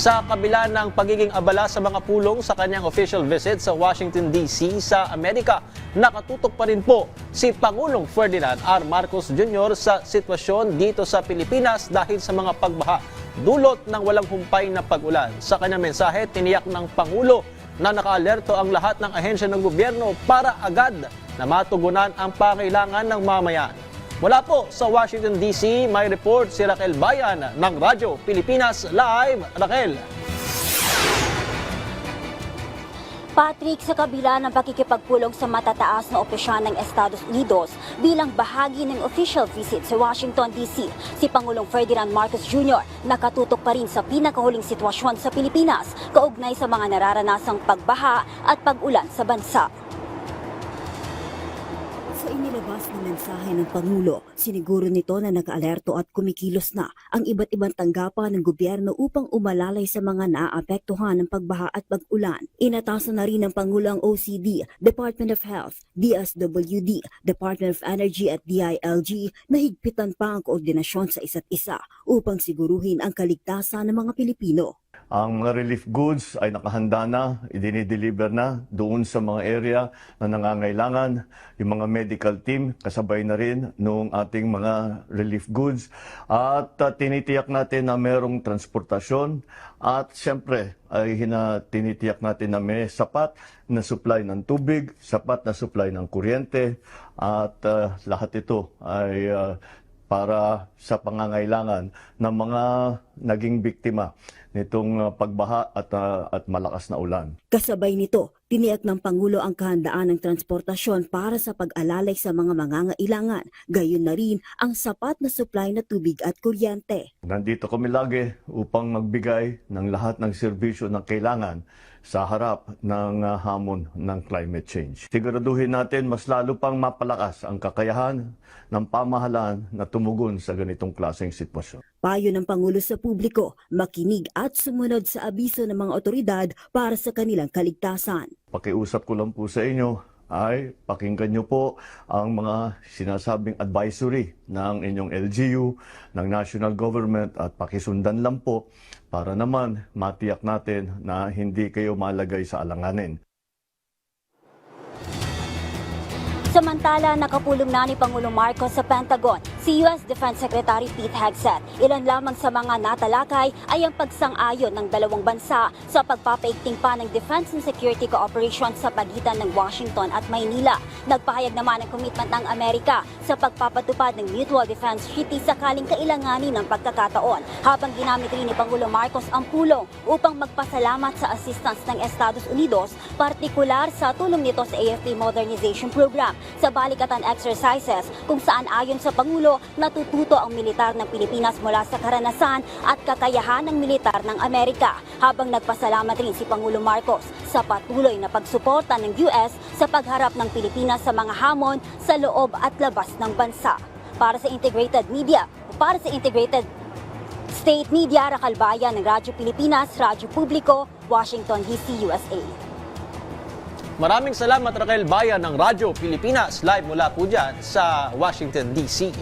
Sa kabila ng pagiging abala sa mga pulong sa kanyang official visit sa Washington DC sa Amerika, nakatutok pa rin po si Pangulong Ferdinand R. Marcos Jr. sa sitwasyon dito sa Pilipinas dahil sa mga pagbaha dulot ng walang humpay na pag-ulan. Sa kanyang mensahe, tiniyak ng Pangulo na nakaalerto ang lahat ng ahensya ng gobyerno para agad na matugunan ang pangailangan ng mamayan. Mula po sa Washington DC, may report si Raquel Bayan ng Radyo Pilipinas Live. Raquel. Patrick, sa kabila ng pakikipagpulong sa matataas na opisyal ng Estados Unidos bilang bahagi ng official visit sa Washington DC, si Pangulong Ferdinand Marcos Jr. nakatutok pa rin sa pinakahuling sitwasyon sa Pilipinas kaugnay sa mga nararanasang pagbaha at pag-ulan sa bansa. Sa inilabas na mensahe ng Pangulo, siniguro nito na nakaalerto at kumikilos na ang iba't ibang tanggapan ng gobyerno upang umalalay sa mga naaapektuhan ng pagbaha at pag-ulan. Inatasan na rin ng Pangulo ang OCD, Department of Health, DSWD, Department of Energy at DILG na higpitan pa ang koordinasyon sa isa't isa upang siguruhin ang kaligtasan ng mga Pilipino. Ang mga relief goods ay nakahanda na, idinideliver na doon sa mga area na nangangailangan. Yung mga medical team, kasabay na rin noong ating mga relief goods. At tinitiyak natin na mayroong transportasyon. At siyempre, ay tinitiyak natin na may sapat na supply ng tubig, sapat na supply ng kuryente. At lahat ito ay para sa pangangailangan ng mga naging biktima nitong pagbaha at malakas na ulan. Kasabay nito, tiniyak ng Pangulo ang kahandaan ng transportasyon para sa pag-alalay sa mga mangangailangan, gayon na rin ang sapat na supply na tubig at kuryente. Nandito kami lagi upang magbigay ng lahat ng serbisyo na kailangan sa harap ng hamon ng climate change. Siguraduhin natin mas lalo pang mapalakas ang kakayahan ng pamahalaan na tumugon sa ganitong klaseng sitwasyon. Payo ng Pangulo sa publiko, makinig at sumunod sa abiso ng mga otoridad para sa kanilang kaligtasan. Pakiusap ko lang po sa inyo ay pakinggan nyo po ang mga sinasabing advisory ng inyong LGU, ng national government at pakisundan lang po para naman matiyak natin na hindi kayo malagay sa alanganin. Samantala, nakapulong na ni Pangulong Marcos sa Pentagon si U.S. Defense Secretary Pete Hegseth. Ilan lamang sa mga natalakay ay ang pagsang-ayon ng dalawang bansa sa pagpapaigting pa ng defense and security cooperation sa pagitan ng Washington at Maynila. Nagpahayag naman ang commitment ng Amerika sa pagpapatupad ng Mutual Defense Treaty sakaling kailanganin ng pagkakataon. Habang ginamit rin ni Pangulong Marcos ang pulong upang magpasalamat sa assistance ng Estados Unidos, partikular sa tulong nito sa AFP Modernization Program sa balikatan exercises kung saan ayon sa Pangulo natututo ang militar ng Pilipinas mula sa karanasan at kakayahan ng militar ng Amerika. Habang nagpasalamat rin si Pangulo Marcos sa patuloy na pagsuporta ng US sa pagharap ng Pilipinas sa mga hamon sa loob at labas ng bansa. Para sa Integrated State Media, Raquel Bayan ng Radyo Pilipinas, Radyo Publiko, Washington DC, USA. Maraming salamat Raquel Bayan ng Radyo Pilipinas. Live mula po dyan sa Washington DC.